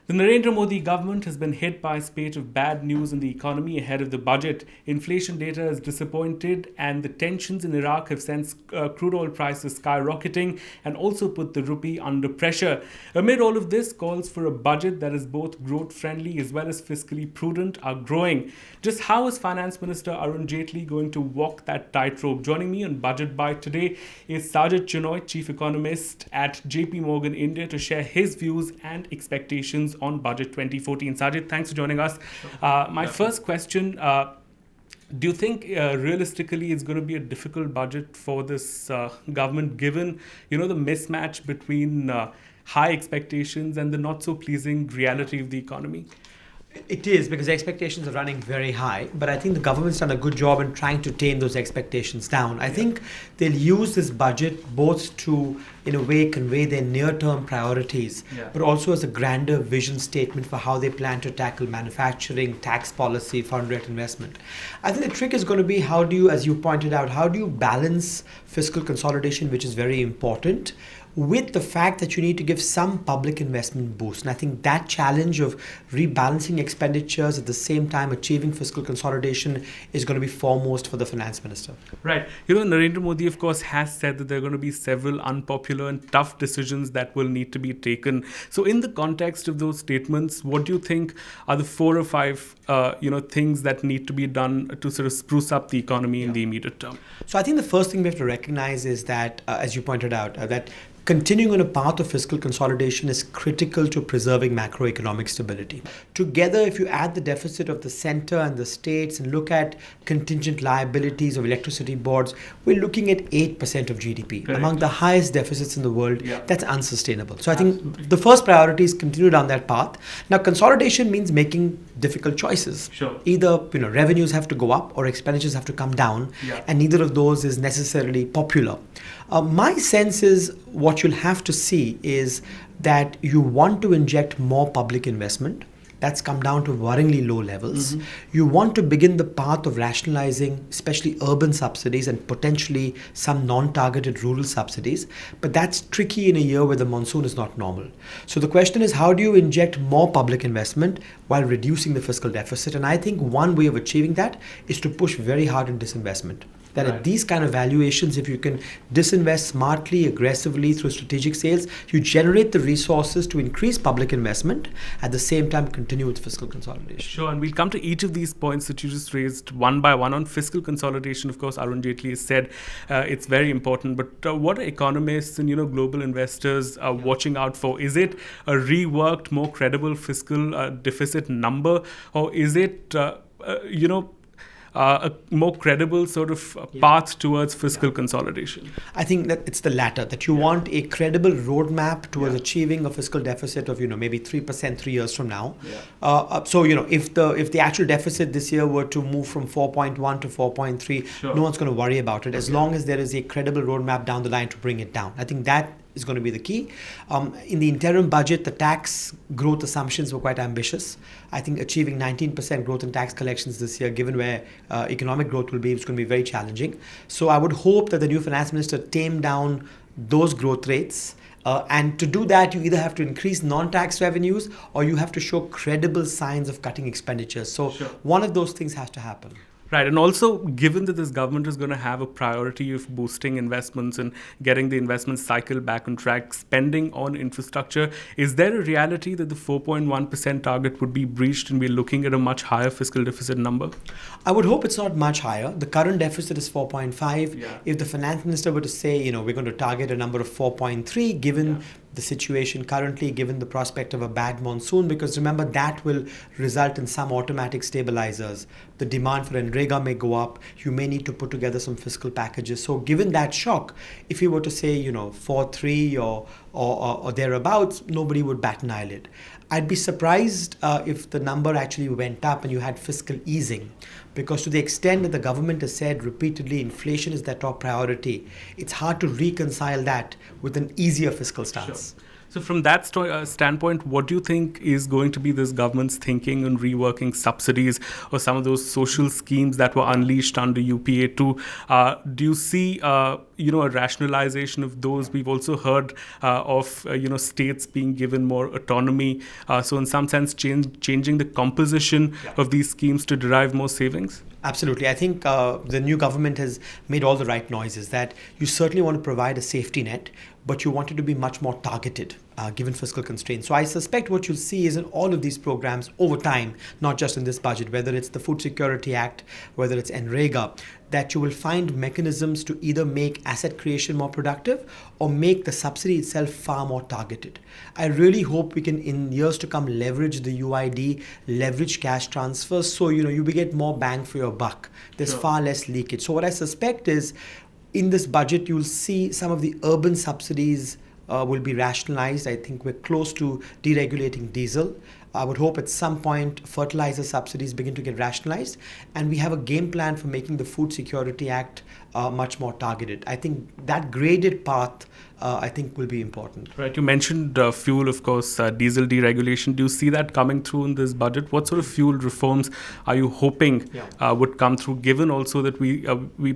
The Narendra Modi government has been hit by a spate of bad news in the economy ahead of the budget. Inflation data has disappointed, and the tensions in Iraq have sent crude oil prices skyrocketing and also put the rupee under pressure. Amid all of this, calls for a budget that is both growth friendly as well as fiscally prudent are growing. Just how is Finance Minister Arun Jaitley going to walk that tightrope? Joining me on Budget Byte today is Sajjid Chinoy, Chief Economist at JP Morgan India, to share his views and expectations on Budget 2014. Sajjid, thanks for joining us. My first question, do you think realistically it's going to be a difficult budget for this government, given the mismatch between high expectations and the not so pleasing reality of the economy? It is, because expectations are running very high, but I think the government's done a good job in trying to tame those expectations down. I think they'll use this budget both to, in a way, convey their near-term priorities, but also as a grander vision statement for how they plan to tackle manufacturing, tax policy, foreign direct investment. I think the trick is going to be, how do you, as you pointed out, how do you balance fiscal consolidation, which is very important, with the fact that you need to give some public investment boost. And I think that challenge of rebalancing expenditures at the same time achieving fiscal consolidation is going to be foremost for the finance minister. Right. Narendra Modi, of course, has said that there are going to be several unpopular and tough decisions that will need to be taken. So in the context of those statements, what do you think are the 4 or 5 things that need to be done to sort of spruce up the economy in the immediate term? So I think the first thing we have to recognize is that, as you pointed out, that continuing on a path of fiscal consolidation is critical to preserving macroeconomic stability. Together, if you add the deficit of the center and the states and look at contingent liabilities of electricity boards, we're looking at 8% of GDP, Correct. Among the highest deficits in the world. That's unsustainable. So I think the first priority is continue down that path. Now, consolidation means making difficult choices. Sure. Either revenues have to go up or expenditures have to come down, and neither of those is necessarily popular. My sense is what you'll have to see is that you want to inject more public investment. That's come down to worryingly low levels. You want to begin the path of rationalizing, especially urban subsidies and potentially some non-targeted rural subsidies. But that's tricky in a year where the monsoon is not normal. So the question is, how do you inject more public investment while reducing the fiscal deficit? And I think one way of achieving that is to push very hard on disinvestment. That at these kind of valuations, if you can disinvest smartly, aggressively through strategic sales, you generate the resources to increase public investment, at the same time continue with fiscal consolidation. Sure, and we'll come to each of these points that you just raised one by one. On fiscal consolidation, of course, Arun Jaitley has said it's very important, but what are economists and global investors watching out for? Is it a reworked, more credible fiscal deficit number, or is it a more credible sort of path towards fiscal consolidation? I think that it's the latter, that you want a credible roadmap towards achieving a fiscal deficit of maybe 3% 3 years from now. So if the actual deficit this year were to move from 4.1 to 4.3, no one's going to worry about it, as long as there is a credible roadmap down the line to bring it down. I think that is going to be the key. In the interim budget, the tax growth assumptions were quite ambitious. I think achieving 19% growth in tax collections this year, given where economic growth will be, is going to be very challenging. So I would hope that the new finance minister tame down those growth rates. And to do that, you either have to increase non-tax revenues or you have to show credible signs of cutting expenditures. So one of those things has to happen. Right, and also given that this government is going to have a priority of boosting investments and getting the investment cycle back on track, spending on infrastructure, is there a reality that the 4.1% target would be breached and we're looking at a much higher fiscal deficit number? I would hope it's not much higher. The current deficit is 4.5. If the finance minister were to say, we're going to target a number of 4.3, given the situation currently, given the prospect of a bad monsoon, because remember, that will result in some automatic stabilizers. The demand for Enrega may go up. You may need to put together some fiscal packages. So given that shock, if you were to say, 4.3 or thereabouts, nobody would bat an eyelid. I'd be surprised if the number actually went up and you had fiscal easing, because to the extent that the government has said repeatedly inflation is their top priority, it's hard to reconcile that with an easier fiscal stance. So from that standpoint, what do you think is going to be this government's thinking on reworking subsidies or some of those social schemes that were unleashed under UPA 2? Do you see a rationalization of those. We've also heard of states being given more autonomy. So in some sense, changing the composition of these schemes to derive more savings. Absolutely. I think the new government has made all the right noises that you certainly want to provide a safety net, but you want it to be much more targeted given fiscal constraints. So I suspect what you'll see is in all of these programs over time, not just in this budget, whether it's the Food Security Act, whether it's NREGA, that you will find mechanisms to either make asset creation more productive or make the subsidy itself far more targeted. I really hope we can, in years to come, leverage the UID, leverage cash transfers, so you will get more bang for your buck. There's far less leakage. So what I suspect is, in this budget, you'll see some of the urban subsidies will be rationalized. I think we're close to deregulating diesel. I would hope at some point fertilizer subsidies begin to get rationalized, and we have a game plan for making the Food Security Act much more targeted. I think that graded path I think will be important. Right. You mentioned fuel, of course, diesel deregulation. Do you see that coming through in this budget? What sort of fuel reforms are you hoping would come through, given also that we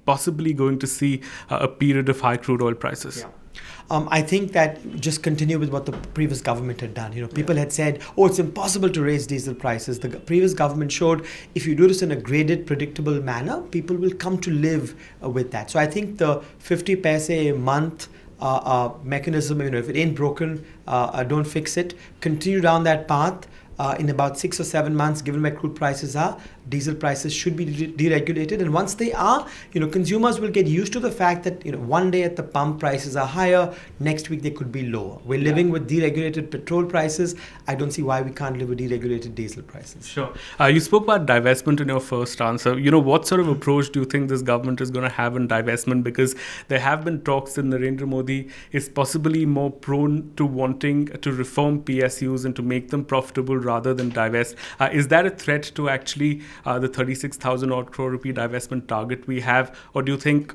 possibly going to see a period of high crude oil prices? Yeah. I think that just continue with what the previous government had done. People had said, it's impossible to raise diesel prices. The previous government showed if you do this in a graded, predictable manner, people will come to live with that. So I think the 50 paise a month mechanism, if it ain't broken, don't fix it. Continue down that path. In about 6 or 7 months, given where crude prices are, diesel prices should be deregulated. And once they are, consumers will get used to the fact that, one day at the pump prices are higher, next week they could be lower. We're living with deregulated petrol prices. I don't see why we can't live with deregulated diesel prices. Sure. You spoke about divestment in your first answer. What sort of approach do you think this government is going to have in divestment? Because there have been talks that Narendra Modi is possibly more prone to wanting to reform PSUs and to make them profitable rather than divest. Is that a threat to actually the 36,000 odd crore rupee divestment target we have? Or do you think,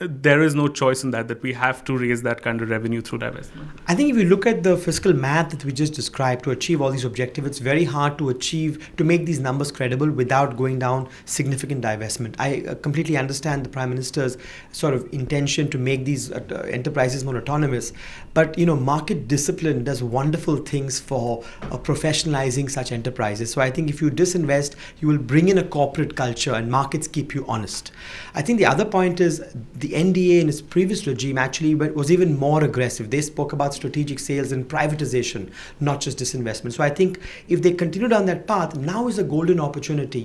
there is no choice in that we have to raise that kind of revenue through divestment? I think if you look at the fiscal math that we just described to achieve all these objectives, it's very hard to make these numbers credible without going down significant divestment. I completely understand the Prime Minister's sort of intention to make these enterprises more autonomous, but market discipline does wonderful things for professionalizing such enterprises. So I think if you disinvest, you will bring in a corporate culture and markets keep you honest. I think the other point is the NDA in its previous regime actually was even more aggressive. They spoke about strategic sales and privatization, not just disinvestment. So I think if they continue down that path, now is a golden opportunity.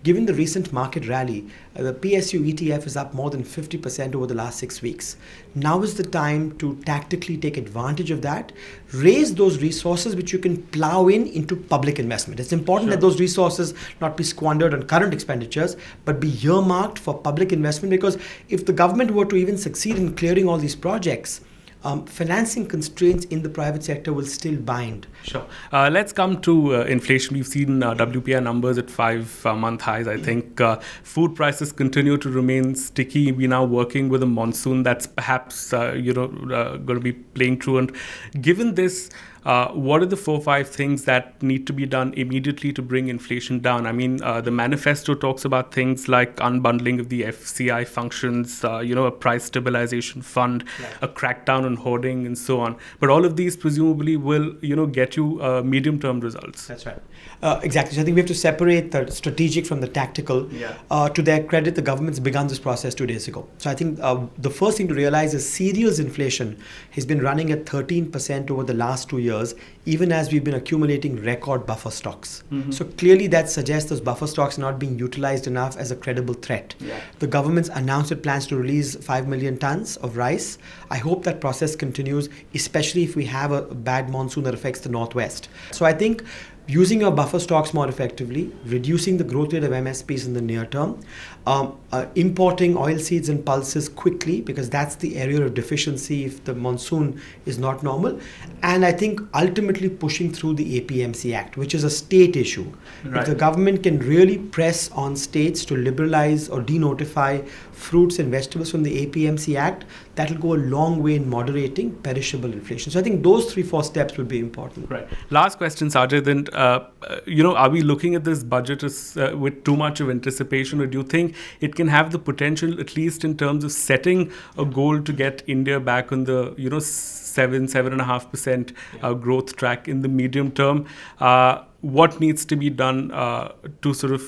Given the recent market rally, the PSU ETF is up more than 50% over the last 6 weeks. Now is the time to tactically take advantage of that, raise those resources which you can plow into public investment. It's important that those resources not be squandered on current expenditures, but be earmarked for public investment, because if the government were to even succeed in clearing all these projects, financing constraints in the private sector will still bind. Sure. Let's come to inflation. We've seen WPI numbers at 5-month highs. I think food prices continue to remain sticky. We're now working with a monsoon that's perhaps going to be playing through. And given this, what are the 4-5 things that need to be done immediately to bring inflation down? I mean, the manifesto talks about things like unbundling of the FCI functions, a price stabilization fund, a crackdown on hoarding, and so on. But all of these presumably will, get you medium-term results. That's right. Exactly. So I think we have to separate the strategic from the tactical. To their credit, the government's begun this process 2 days ago. So I think the first thing to realize is cereals inflation has been running at 13% over the last 2 years, even as we've been accumulating record buffer stocks. So clearly that suggests those buffer stocks are not being utilized enough as a credible threat. The government's announced it plans to release 5 million tons of rice. I hope that process continues, especially if we have a bad monsoon that affects the northwest. So I think using your buffer stocks more effectively, reducing the growth rate of MSPs in the near term, importing oilseeds and pulses quickly, because that's the area of deficiency if the monsoon is not normal, and I think ultimately pushing through the APMC Act, which is a state issue. If the government can really press on states to liberalize or denotify fruits and vegetables from the APMC Act, that will go a long way in moderating perishable inflation. So I think those 3-4 steps will be important. Right. Last question, Sajjid. And are we looking at this budget as, with too much of anticipation, or do you think it can have the potential, at least in terms of setting a goal to get India back on the 7.5% growth track in the medium term? What needs to be done to sort of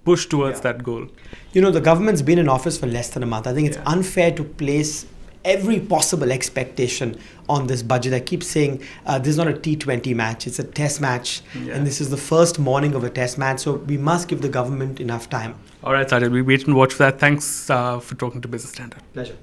push towards that goal? The government's been in office for less than a month. I think it's unfair to place every possible expectation on this budget. I keep saying this is not a T20 match, it's a test match, and this is the first morning of a test match, so we must give the government enough time. All right, Sajjid, we wait and watch for that. Thanks for talking to Business Standard. Pleasure.